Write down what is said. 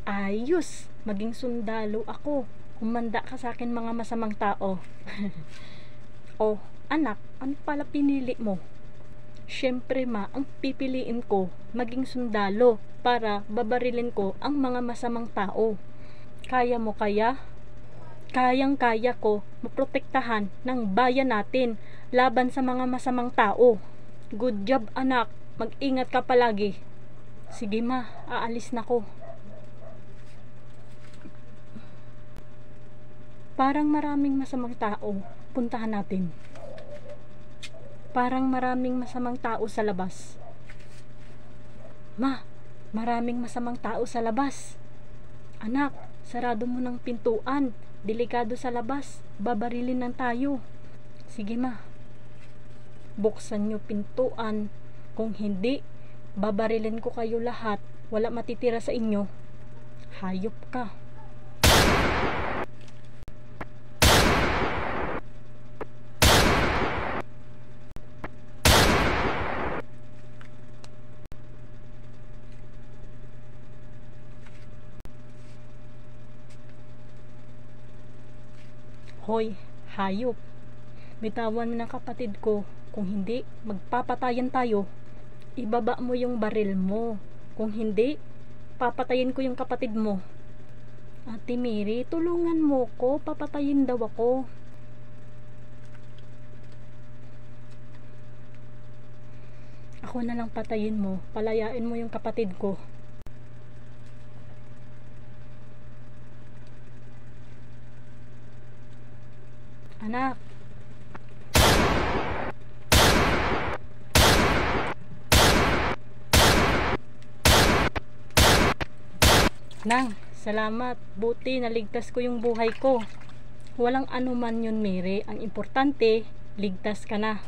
Ayos, maging sundalo ako. Humanda ka sa akin mga masamang tao. Oh, anak, ano pala pinili mo? Siyempre ma, ang pipiliin ko, maging sundalo para babarilin ko ang mga masamang tao. Kaya mo kaya? Kayang-kaya ko maprotektahan ng bayan natin laban sa mga masamang tao. Good job anak, mag-ingat ka palagi. Sige ma, aalis na ko. Parang maraming masamang tao, puntahan natin. Parang maraming masamang tao sa labas. Ma, maraming masamang tao sa labas. Anak, sarado mo ng pintuan. Delikado sa labas. Babarilin ng tayo. Sige ma. Buksan nyo pintuan. Kung hindi, babarilin ko kayo lahat. Wala matitira sa inyo. Hayop ka. Hoy, hayop. Bitawan mo ng kapatid ko. Kung hindi, magpapatayan tayo. Ibaba mo yung baril mo. Kung hindi, papatayin ko yung kapatid mo. Ate Mary, tulungan mo ko. Papatayin daw ako. Ako na lang patayin mo. Palayain mo yung kapatid ko. Anak. Nang, salamat. Buti naligtas ko yung buhay ko. Walang anuman yun, Mary. Ang importante, ligtas ka na.